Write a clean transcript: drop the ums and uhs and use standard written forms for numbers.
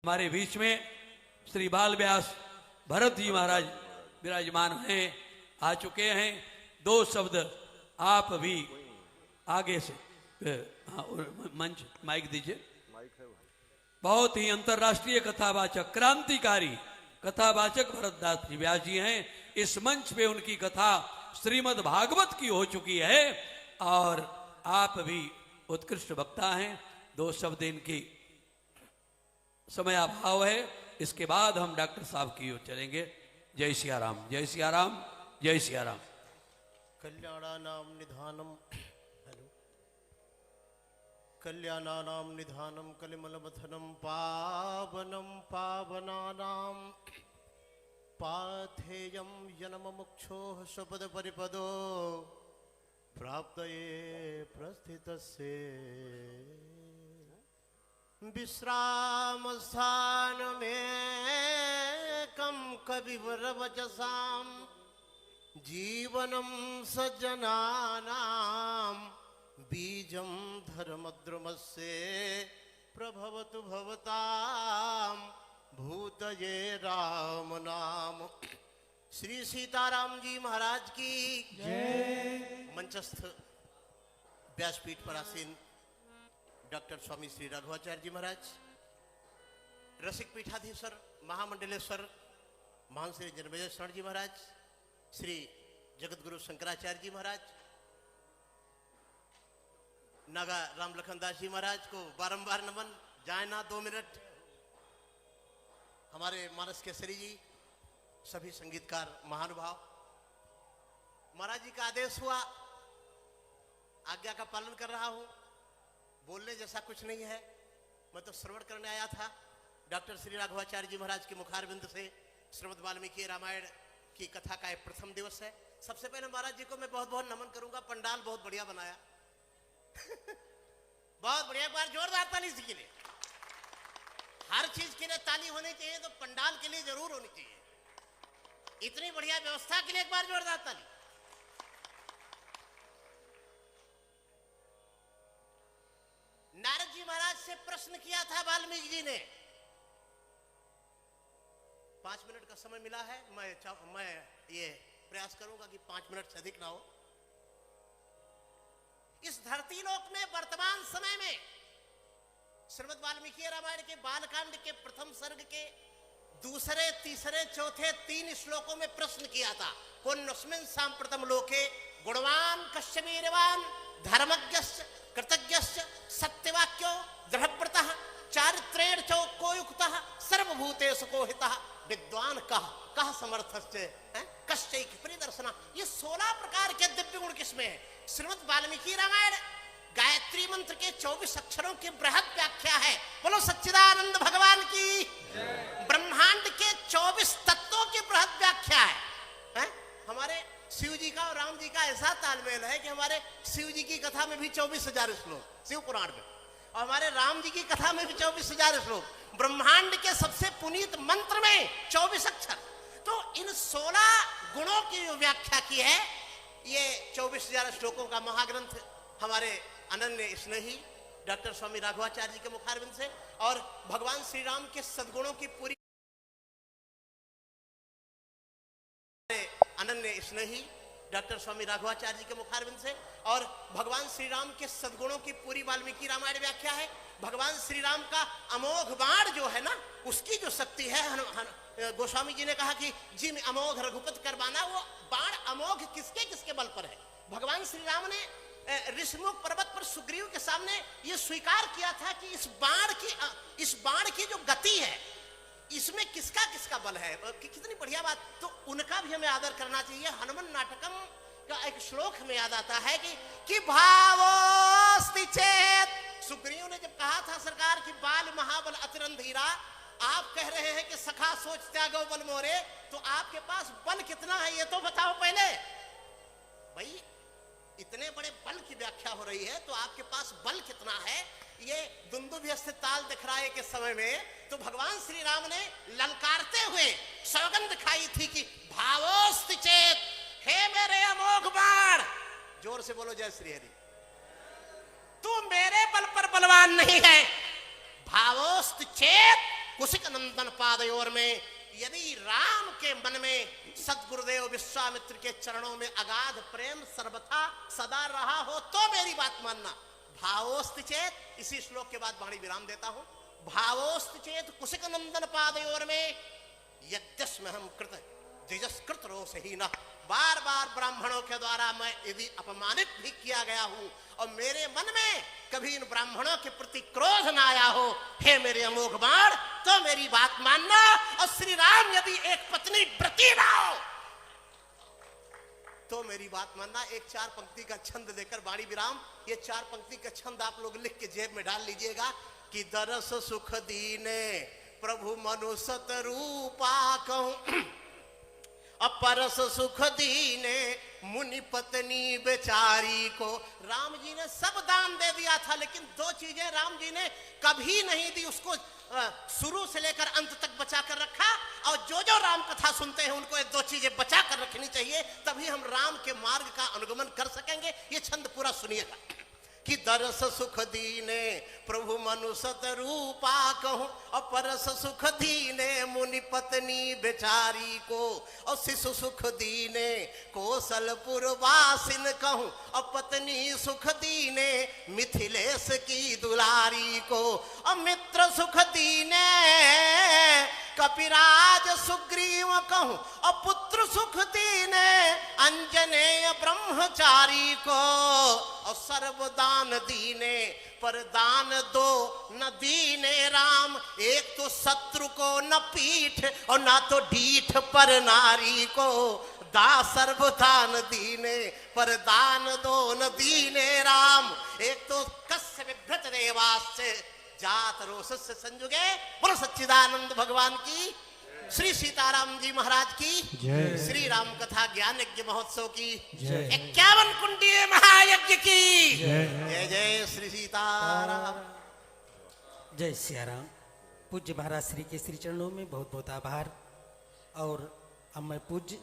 हमारे बीच में श्री बाल व्यास भरत जी महाराज विराजमान हैं, आ चुके हैं। दो शब्द आप भी आगे से मंच माइक दीजिए। बहुत ही अंतर्राष्ट्रीय कथावाचक, क्रांतिकारी कथावाचक भरतदास जी व्यास जी हैं। इस मंच पे उनकी कथा श्रीमद् भागवत की हो चुकी है और आप भी उत्कृष्ट वक्ता हैं। दो शब्द इनकी समय अभाव है, इसके बाद हम डॉक्टर साहब की ओर चलेंगे। जय सिया राम, जय सिया राम, जय सिया राम। कल्याणानां निधानम कल्याणानां निधानम कलिमलमथनं पावनं पावनानां पाथेयं यनममुक्षोः स्वपदपरिपदो प्राप्तये प्रस्थितस्य विश्रामस्थानमेकं कविवरवचसां जीवनं सज्जनानां बीजं धर्मद्रुमस्य प्रभवतु भवतां भूतये राम नाम। श्री सीताराम जी महाराज की जय। मंचस्थ व्यासपीठ पर आसीन डॉक्टर स्वामी श्री राघवाचार्य जी महाराज, रसिक पीठाधीश्वर महामंडलेश्वर महान श्री जन्मेजय शरण जी महाराज, श्री जगतगुरु शंकराचार्य जी महाराज, नागा राम लखनदास जी महाराज को बारंबार नमन। जाए ना 2 मिनट। हमारे मानस केसरी जी, सभी संगीतकार महानुभाव, महाराज जी का आदेश हुआ, आज्ञा का पालन कर रहा हूं। बोलने जैसा कुछ नहीं है, मैं तो श्रवण करने आया था। डॉक्टर श्री राघवाचार्य जी महाराज के मुखारविंद से श्रीमद् वाल्मीकि रामायण की कथा का एक प्रथम दिवस है। सबसे पहले महाराज जी को मैं बहुत बहुत नमन करूंगा। पंडाल बहुत बढ़िया बनाया बहुत बढ़िया। एक बार जोरदार ताली इसके लिए। हर चीज के लिए ताली होनी चाहिए, तो पंडाल के लिए जरूर होनी चाहिए। इतनी बढ़िया व्यवस्था के लिए एक बार जोरदार ताली। नारद जी महाराज से प्रश्न किया था वाल्मीकि जी ने। 5 मिनट का समय मिला है, मैं ये प्रयास करूंगा कि 5 मिनट से अधिक ना हो। इस धरती लोक में वर्तमान समय में श्रीमद् वाल्मीकि रामायण के बालकांड के प्रथम सर्ग के दूसरे, तीसरे, चौथे 3 श्लोकों में प्रश्न किया था। कोन्नस्मिन् सांप्रतम लोके गुणवान कश्यवीरवान धर्मज्ञस्य कृतज्ञस्य सत्यवाक्यो दृढ़व्रतः चारित्रेण चौको युक्तः सर्वभूतेषु कोहितः विद्वान कह समर्थस्य कश्चैक परिदर्शना। ये 16 प्रकार के दिव्य गुण किसमें है? श्रीमद् वाल्मीकि रामायण गायत्री मंत्र के 24 अक्षरों की बृहद व्याख्या है। बोलो सच्चिदानंद भगवान की। ब्रह्मांड के 24 तत्वों की बृहद व्याख्या है। हमारे शिव जी का और राम जी का ऐसा तालमेल है कि हमारे शिव जी की कथा में भी 24,000 श्लोक शिव पुराण में, और हमारे राम जी की कथा में भी 24,000 श्लोक। ब्रह्मांड के सबसे पुनीत मंत्र में 24 अक्षर। तो इन 16 गुणों की जो व्याख्या की है, ये 24,000 श्लोकों का महाग्रंथ हमारे अनन्य स्नेही डॉक्टर स्वामी राघवाचार्य जी के मुखारविंद से और भगवान श्री राम के सद्गुणों की पूरी अनन्य स्नेही डॉक्टर स्वामी राघवाचार्य जी के मुखारविंद से और भगवान श्री राम के सद्गुणों की पूरी वाल्मीकि रामायण व्याख्या है। भगवान श्री राम का अमोघ बाण जो है ना, उसकी जो शक्ति है, गोस्वामी जी ने कहा कि जिन अमोघ रघुपति करवाना, वो बाण अमोघ किसके किसके बल पर है। भगवान श्री राम ने ऋषिमुख पर्वत पर सुग्रीव के सामने ये स्वीकार किया था कि इस बाण की जो गति है, इसमें किसका किसका बल है। कितनी बढ़िया बात। तो उनका भी हमें आदर करना चाहिए। हनुमान नाटकम का एक श्लोक हमें याद आता है कि भावोस्ति चेत। सुग्रीव ने जब कहा था सरकार कि बाल महाबल अतिरंधीरा, आप कह रहे हैं कि सखा सोच त्यागो बल मोरे, तो आपके पास बल कितना है ये तो बताओ पहले। भाई इतने बड़े बल की व्याख्या हो रही है, तो आपके पास बल कितना है। ये दुंदुभ्यस्त ताल दिखराए के समय में तो भगवान श्री राम ने ललकारते हुए सौगंध खाई थी कि भावोस्ति चेत, हे मेरे अमोघ बाण। जोर से बोलो जय श्री हरि। तू मेरे बल पर बलवान नहीं है। भावोस्ति चेत, कुशिक नंदन पादयोर में यदि राम के मन में सदगुरुदेव विश्वामित्र के चरणों में अगाध प्रेम सर्वथा सदा रहा हो तो मेरी बात मानना। भावोस्त चेत, इसी श्लोक के बाद वाणी विराम देता हूं। भावोस्त चेत कुशिक नंदन पादयोर में यद्यस्महम कृत द्विजस्कृत रोषहीन। बार बार ब्राह्मणों के द्वारा मैं यदि अपमानित भी किया गया हूं और मेरे मन में कभी इन ब्राह्मणों के प्रति क्रोध ना आया हो, हे मेरे अमोघ बाण, तो मेरी बात मानना। और श्री राम यदि एक पत्नी व्रती ना हो तो मेरी बात मानना। एक 4 पंक्ति का छंद देकर वाणी विराम। ये 4 पंक्ति का छंद आप लोग लिख के जेब में डाल लीजिएगा कि दरस सुख दीने प्रभु मनुसत रूपा कहूं, अपरस सुख दीने मुनि पत्नी बेचारी को। राम जी ने सब दान दे दिया था, लेकिन 2 चीजें राम जी ने कभी नहीं दी, उसको शुरू से लेकर अंत तक बचा कर रखा। और जो राम कथा सुनते हैं उनको ये 2 चीजें बचा कर रखनी चाहिए, तभी हम राम के मार्ग का अनुगमन कर सकेंगे। ये छंद पूरा सुनिएगा कि दरस सुख दीने प्रभु मनुसत रूपा कहूं, अपरस सुख दीने मुनि पत्नी बेचारी को। और शिशु सुख दीने कौशलपुर वासिन कहूं, और पत्नी सुख दीने मिथिलेश की दुलारी को। और मित्र सुख दीने कपिराज सुग्रीव कहूं, और पुत्र सुख दीने अंजनेय ब्रह्मचारी को। और सर्वदान दीने पर दान दो न दीने राम, एक तो शत्रु को न पीठ और ना तो डीठ पर नारी को। दा सर्वदान दीने पर दान दो न दीने राम, एक तो कस्य विभ्रत देवास्य जात रोष से संजुगे। बोलो सच्चिदानंद भगवान की, श्री सीताराम जी महाराज की, श्री राम कथा ज्ञान यज्ञ महोत्सव की, 51 कुंडीय महायज्ञ की जय। जय श्री सीताराम। जय सियाराम। पूज्य महाराज श्री के श्री चरणों में बहुत बहुत आभार। और अब मैं पूज्य